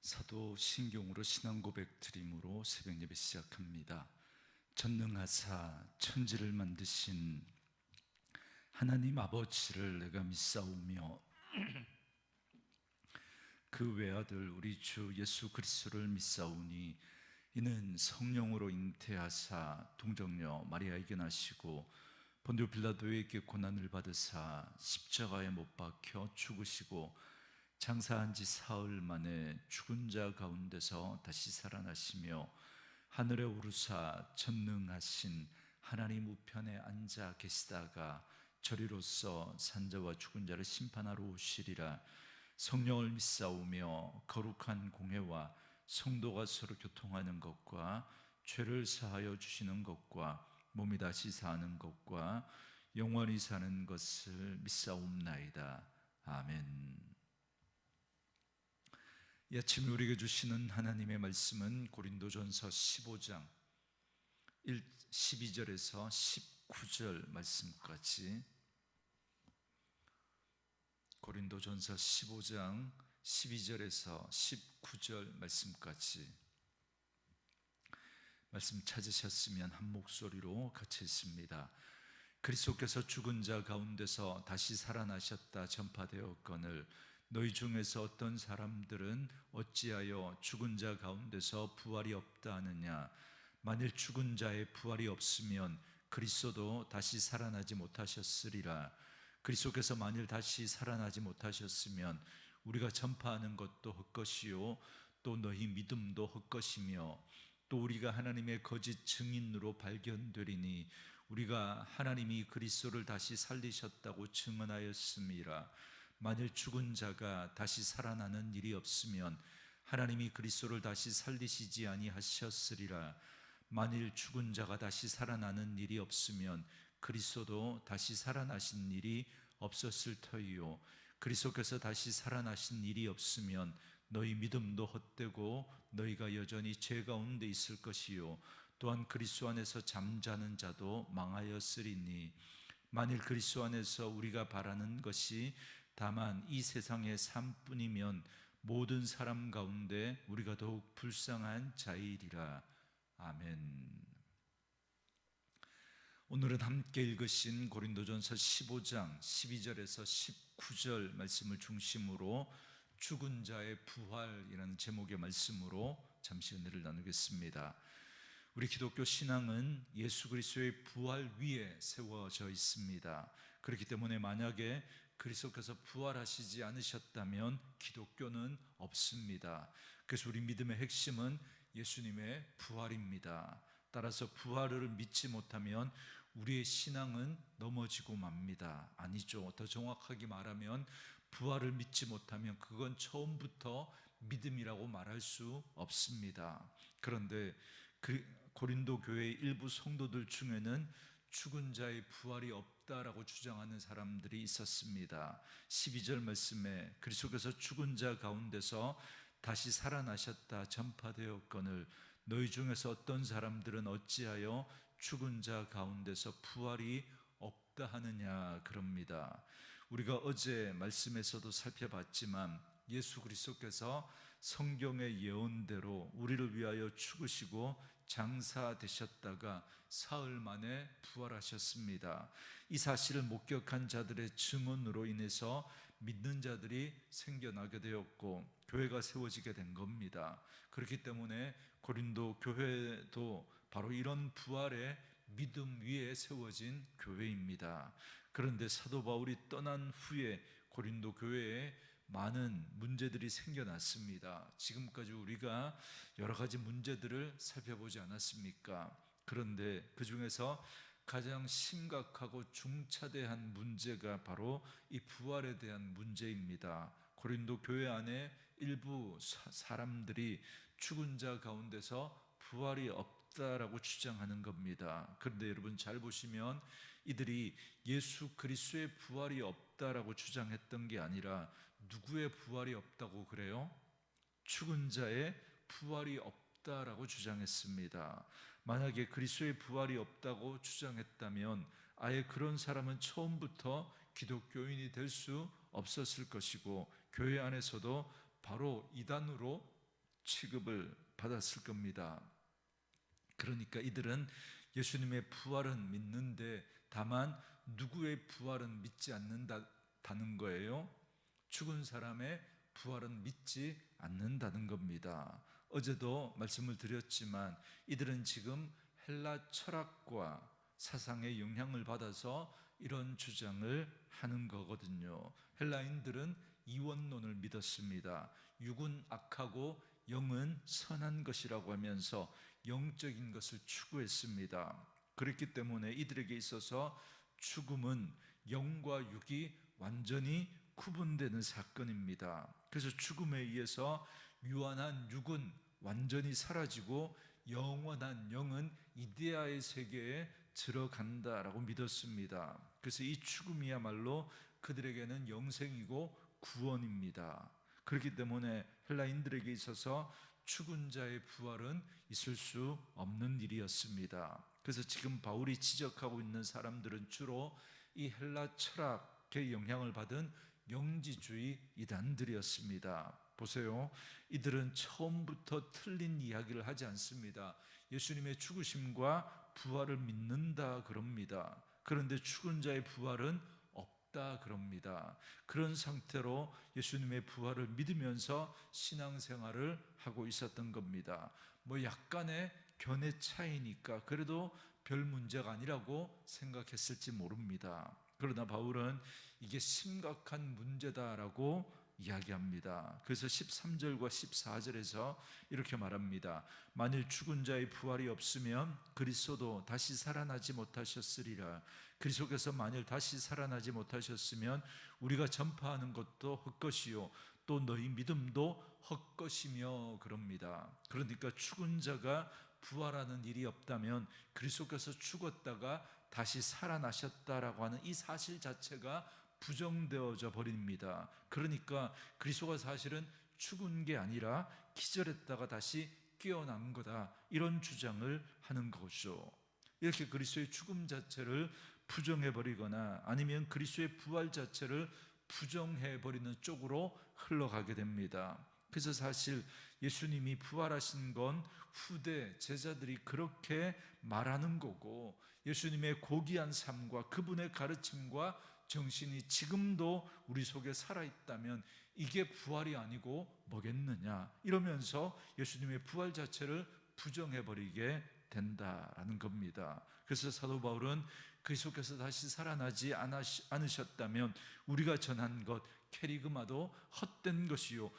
사도 신경으로 신앙 고백 드림으로 새벽 예배 시작합니다. 전능하사 천지를 만드신 하나님 아버지를 내가 믿사오며 그 외아들 우리 주 예수 그리스도를 믿사오니 이는 성령으로 잉태하사 동정녀 마리아에게 나시고 본디오 빌라도에게 고난을 받으사 십자가에 못 박혀 죽으시고 장사한 지 사흘 만에 죽은 자 가운데서 다시 살아나시며 하늘에 오르사 전능하신 하나님 우편에 앉아 계시다가 저리로서 산자와 죽은 자를 심판하러 오시리라. 성령을 믿사오며 거룩한 공회와 성도가 서로 교통하는 것과 죄를 사하여 주시는 것과 몸이 다시 사는 것과 영원히 사는 것을 믿사옵나이다. 아멘. 이 아침 우리에게 주시는 하나님의 말씀은 고린도전서 15장 12절에서 19절 말씀까지, 고린도전서 15장 12절에서 19절 말씀까지 말씀 찾으셨으면 한 목소리로 같이 읽습니다. 그리스도께서 죽은 자 가운데서 다시 살아나셨다 전파되었거늘 너희 중에서 어떤 사람들은 어찌하여 죽은 자 가운데서 부활이 없다 하느냐. 만일 죽은 자의 부활이 없으면 그리스도도 다시 살아나지 못하셨으리라. 그리스도께서 만일 다시 살아나지 못하셨으면 우리가 전파하는 것도 헛것이요 또 너희 믿음도 헛것이며 또 우리가 하나님의 거짓 증인으로 발견되리니 우리가 하나님이 그리스도를 다시 살리셨다고 증언하였음이라. 만일 죽은 자가 다시 살아나는 일이 없으면 하나님이 그리스도를 다시 살리시지 아니하셨으리라. 만일 죽은 자가 다시 살아나는 일이 없으면 그리스도도 다시 살아나신 일이 없었을 터이요 그리스도께서 다시 살아나신 일이 없으면 너희 믿음도 헛되고 너희가 여전히 죄 가운데 있을 것이요 또한 그리스도 안에서 잠자는 자도 망하였으리니 만일 그리스도 안에서 우리가 바라는 것이 다만 이 세상의 삶뿐이면 모든 사람 가운데 우리가 더욱 불쌍한 자이리라. 아멘. 오늘은 함께 읽으신 고린도전서 15장 12절에서 19절 말씀을 중심으로 죽은 자의 부활이라는 제목의 말씀으로 잠시 은혜를 나누겠습니다. 우리 기독교 신앙은 예수 그리스도의 부활 위에 세워져 있습니다. 그렇기 때문에 만약에 그리스도께서 부활하시지 않으셨다면 기독교는 없습니다. 그래서 우리 믿음의 핵심은 예수님의 부활입니다. 따라서 부활을 믿지 못하면 우리의 신앙은 넘어지고 맙니다. 아니죠. 더 정확하게 말하면 부활을 믿지 못하면 그건 처음부터 믿음이라고 말할 수 없습니다. 그런데 고린도 교회의 일부 성도들 중에는 죽은 자의 부활이 없다라고 주장하는 사람들이 있었습니다. 12절 말씀에 그리스도께서 죽은 자 가운데서 다시 살아나셨다 전파되었거늘 너희 중에서 어떤 사람들은 어찌하여 죽은 자 가운데서 부활이 없다 하느냐 그럽니다. 우리가 어제 말씀에서도 살펴봤지만 예수 그리스도께서 성경의 예언대로 우리를 위하여 죽으시고 장사되셨다가 사흘 만에 부활하셨습니다. 이 사실을 목격한 자들의 증언으로 인해서 믿는 자들이 생겨나게 되었고 교회가 세워지게 된 겁니다. 그렇기 때문에 고린도 교회도 바로 이런 부활의 믿음 위에 세워진 교회입니다. 그런데 사도 바울이 떠난 후에 고린도 교회에 많은 문제들이 생겨났습니다. 지금까지 우리가 여러 가지 문제들을 살펴보지 않았습니까? 그런데 그 중에서 가장 심각하고 중차대한 문제가 바로 이 부활에 대한 문제입니다. 고린도 교회 안에 일부 사람들이 죽은 자 가운데서 부활이 없다라고 주장하는 겁니다. 그런데 여러분 잘 보시면 이들이 예수 그리스도의 부활이 없다라고 주장했던 게 아니라 누구의 부활이 없다고 그래요? 죽은 자의 부활이 없다라고 주장했습니다. 만약에 그리스도의 부활이 없다고 주장했다면 아예 그런 사람은 처음부터 기독교인이 될 수 없었을 것이고 교회 안에서도 바로 이단으로 취급을 받았을 겁니다. 그러니까 이들은 예수님의 부활은 믿는데 다만 누구의 부활은 믿지 않는다는 거예요. 죽은 사람의 부활은 믿지 않는다는 겁니다. 어제도 말씀을 드렸지만 이들은 지금 헬라 철학과 사상의 영향을 받아서 이런 주장을 하는 거거든요. 헬라인들은 이원론을 믿었습니다. 육은 악하고 영은 선한 것이라고 하면서 영적인 것을 추구했습니다. 그렇기 때문에 이들에게 있어서 죽음은 영과 육이 완전히 구분되는 사건입니다. 그래서 죽음에 의해서 유한한 육은 완전히 사라지고 영원한 영은 이데아의 세계에 들어간다라고 믿었습니다. 그래서 이 죽음이야말로 그들에게는 영생이고 구원입니다. 그렇기 때문에 헬라인들에게 있어서 죽은 자의 부활은 있을 수 없는 일이었습니다. 그래서 지금 바울이 지적하고 있는 사람들은 주로 이 헬라 철학의 영향을 받은 영지주의 이단들이었습니다. 보세요. 이들은 처음부터 틀린 이야기를 하지 않습니다. 예수님의 죽으심과 부활을 믿는다 그럽니다. 그런데 죽은 자의 부활은 없다 그럽니다. 그런 상태로 예수님의 부활을 믿으면서 신앙생활을 하고 있었던 겁니다. 뭐 약간의 견해 차이니까 그래도 별 문제가 아니라고 생각했을지 모릅니다. 그러나 바울은 이게 심각한 문제다라고 이야기합니다. 그래서 13절과 14절에서 이렇게 말합니다. 만일 죽은 자의 부활이 없으면 그리스도도 다시 살아나지 못하셨으리라. 그리스도께서 만일 다시 살아나지 못하셨으면 우리가 전파하는 것도 헛것이요 또 너희 믿음도 헛것이며 그럽니다. 그러니까 죽은 자가 부활하는 일이 없다면 그리스도께서 죽었다가 다시 살아나셨다라고 하는 이 사실 자체가 부정되어져 버립니다. 그러니까 그리스도가 사실은 죽은 게 아니라 기절했다가 다시 깨어난 거다, 이런 주장을 하는 거죠. 이렇게 그리스도의 죽음 자체를 부정해버리거나 아니면 그리스도의 부활 자체를 부정해버리는 쪽으로 흘러가게 됩니다. 그래서 사실 예수님이 부활하신 건 후대 제자들이 그렇게 말하는 거고, 예수님의 고귀한 삶과 그분의 가르침과 정신이 지금도 우리 속에 살아있다면 이게 부활이 아니고 뭐겠느냐, 이러면서 예수님의 부활 자체를 부정해버리게 된다라는 겁니다. 그래서 사도 바울은 그리스도께서 다시 살아나지 않으셨다면 우리가 전한 것 캐리그마도 헛된 것이요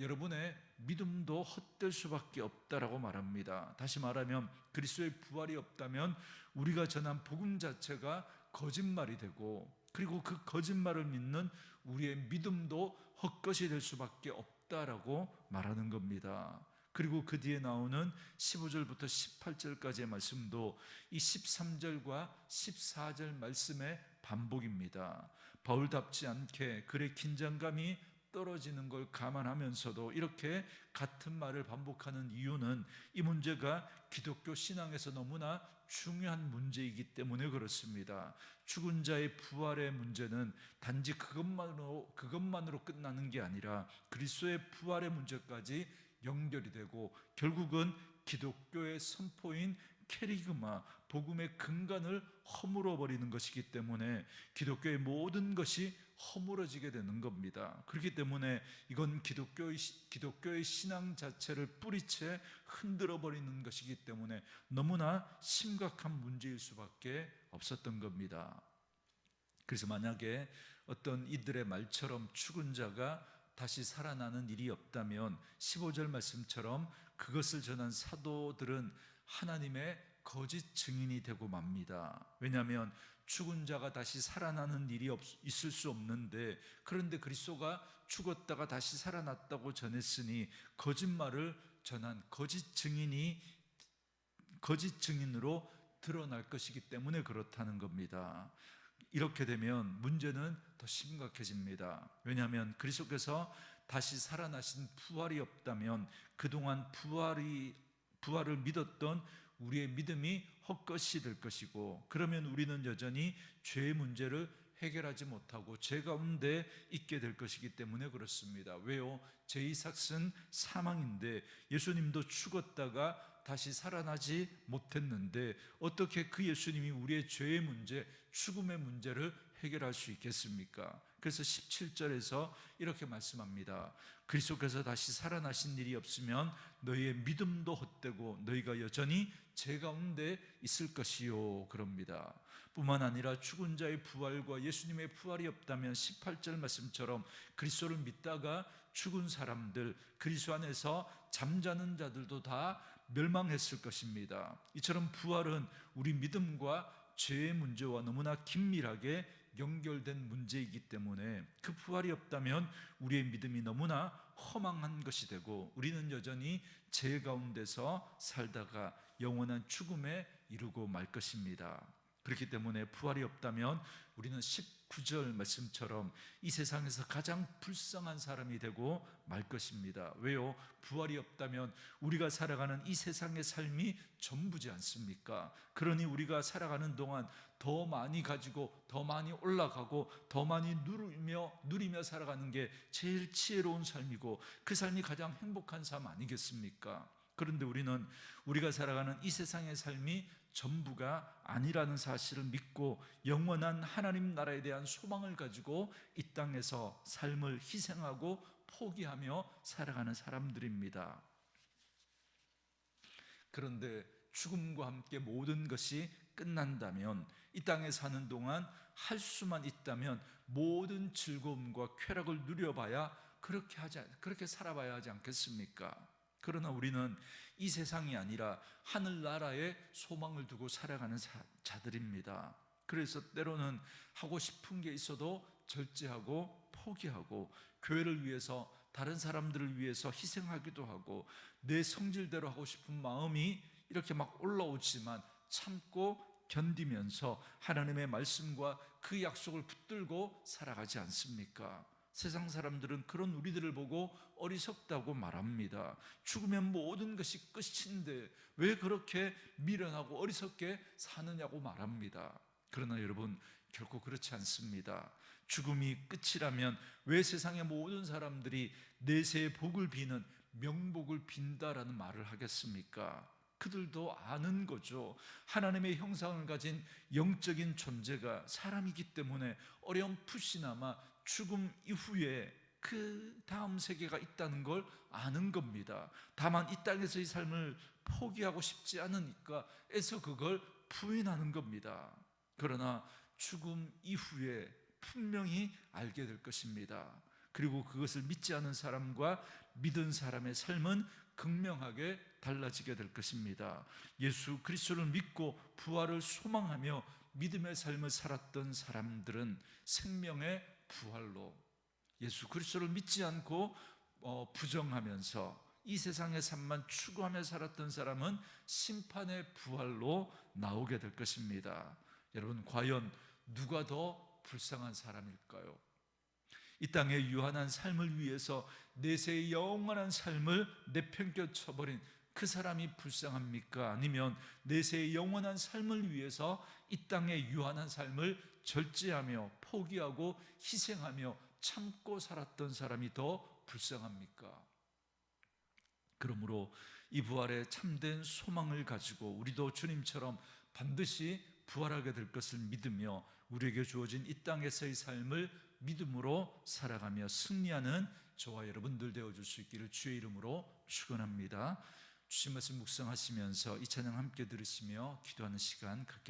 여러분의 믿음도 헛될 수밖에 없다라고 말합니다. 다시 말하면 그리스도의 부활이 없다면 우리가 전한 복음 자체가 거짓말이 되고, 그리고 그 거짓말을 믿는 우리의 믿음도 헛것이 될 수밖에 없다라고 말하는 겁니다. 그리고 그 뒤에 나오는 15절부터 18절까지의 말씀도 이 13절과 14절 말씀의 반복입니다. 바울답지 않게 글의 긴장감이 떨어지는 걸 감안하면서도 이렇게 같은 말을 반복하는 이유는 이 문제가 기독교 신앙에서 너무나 중요한 문제이기 때문에 그렇습니다. 죽은 자의 부활의 문제는 단지 그것만으로 끝나는 게 아니라 그리스도의 부활의 문제까지 연결이 되고 결국은 기독교의 선포인 캐리그마, 복음의 근간을 허물어 버리는 것이기 때문에 기독교의 모든 것이 허물어지게 되는 겁니다. 그렇기 때문에 이건 기독교의 신앙 자체를 뿌리채 흔들어 버리는 것이기 때문에 너무나 심각한 문제일 수밖에 없었던 겁니다. 그래서 만약에 어떤 이들의 말처럼 죽은 자가 다시 살아나는 일이 없다면 15절 말씀처럼 그것을 전한 사도들은 하나님의 거짓 증인이 되고 맙니다. 왜냐하면 죽은 자가 다시 살아나는 일이 있을 수 없는데, 그런데 그리스도가 죽었다가 다시 살아났다고 전했으니 거짓말을 전한 거짓 증인으로 드러날 것이기 때문에 그렇다는 겁니다. 이렇게 되면 문제는 더 심각해집니다. 왜냐하면 그리스도께서 다시 살아나신 부활이 없다면 그동안 부활을 믿었던 우리의 믿음이 헛것이 될 것이고, 그러면 우리는 여전히 죄의 문제를 해결하지 못하고 죄 가운데 있게 될 것이기 때문에 그렇습니다. 왜요? 죄의 삭은 사망인데 예수님도 죽었다가 다시 살아나지 못했는데 어떻게 그 예수님이 우리의 죄의 문제, 죽음의 문제를 해결할 수 있겠습니까? 그래서 17절에서 이렇게 말씀합니다. 그리스도께서 다시 살아나신 일이 없으면 너희의 믿음도 헛되고 너희가 여전히 죄 가운데 있을 것이요, 그럽니다. 뿐만 아니라 죽은 자의 부활과 예수님의 부활이 없다면 18절 말씀처럼 그리스도를 믿다가 죽은 사람들, 그리스도 안에서 잠자는 자들도 다 멸망했을 것입니다. 이처럼 부활은 우리 믿음과 죄의 문제와 너무나 긴밀하게 연결된 문제이기 때문에 그 부활이 없다면 우리의 믿음이 너무나 허망한 것이 되고 우리는 여전히 죄 가운데서 살다가 영원한 죽음에 이르고 말 것입니다. 그렇기 때문에 부활이 없다면 우리는 19절 말씀처럼 이 세상에서 가장 불쌍한 사람이 되고 말 것입니다. 왜요? 부활이 없다면 우리가 살아가는 이 세상의 삶이 전부지 않습니까? 그러니 우리가 살아가는 동안 더 많이 가지고 더 많이 올라가고 더 많이 누리며 살아가는 게 제일 지혜로운 삶이고 그 삶이 가장 행복한 삶 아니겠습니까? 그런데 우리는 우리가 살아가는 이 세상의 삶이 전부가 아니라는 사실을 믿고 영원한 하나님 나라에 대한 소망을 가지고 이 땅에서 삶을 희생하고 포기하며 살아가는 사람들입니다. 그런데 죽음과 함께 모든 것이 끝난다면 이 땅에 사는 동안 할 수만 있다면 모든 즐거움과 쾌락을 누려봐야 그렇게 살아봐야 하지 않겠습니까? 그러나 우리는 이 세상이 아니라 하늘나라에 소망을 두고 살아가는 자들입니다. 그래서 때로는 하고 싶은 게 있어도 절제하고 포기하고 교회를 위해서 다른 사람들을 위해서 희생하기도 하고 내 성질대로 하고 싶은 마음이 이렇게 막 올라오지만 참고 견디면서 하나님의 말씀과 그 약속을 붙들고 살아가지 않습니까? 세상 사람들은 그런 우리들을 보고 어리석다고 말합니다. 죽으면 모든 것이 끝인데 왜 그렇게 미련하고 어리석게 사느냐고 말합니다. 그러나 여러분, 결코 그렇지 않습니다. 죽음이 끝이라면 왜 세상의 모든 사람들이 내세의 복을 비는 명복을 빈다라는 말을 하겠습니까? 그들도 아는 거죠. 하나님의 형상을 가진 영적인 존재가 사람이기 때문에 어렴풋이나마 죽음 이후에 그 다음 세계가 있다는 걸 아는 겁니다. 다만 이 땅에서의 삶을 포기하고 싶지 않으니까 애써 그걸 부인하는 겁니다. 그러나 죽음 이후에 분명히 알게 될 것입니다. 그리고 그것을 믿지 않은 사람과 믿은 사람의 삶은 극명하게 달라지게 될 것입니다. 예수 그리스도를 믿고 부활을 소망하며 믿음의 삶을 살았던 사람들은 생명의 부활로, 예수 그리스도를 믿지 않고 부정하면서 이 세상의 삶만 추구하며 살았던 사람은 심판의 부활로 나오게 될 것입니다. 여러분, 과연 누가 더 불쌍한 사람일까요? 이 땅의 유한한 삶을 위해서 내세의 영원한 삶을 내팽겨쳐버린 그 사람이 불쌍합니까? 아니면 내세의 영원한 삶을 위해서 이 땅의 유한한 삶을 절제하며 포기하고 희생하며 참고 살았던 사람이 더 불쌍합니까? 그러므로 이 부활에 참된 소망을 가지고 우리도 주님처럼 반드시 부활하게 될 것을 믿으며 우리에게 주어진 이 땅에서의 삶을 믿음으로 살아가며 승리하는 저와 여러분들 되어줄 수 있기를 주의 이름으로 축원합니다. 주신 말씀 묵상하시면서 이 찬양 함께 들으시며 기도하는 시간 갖겠습니다.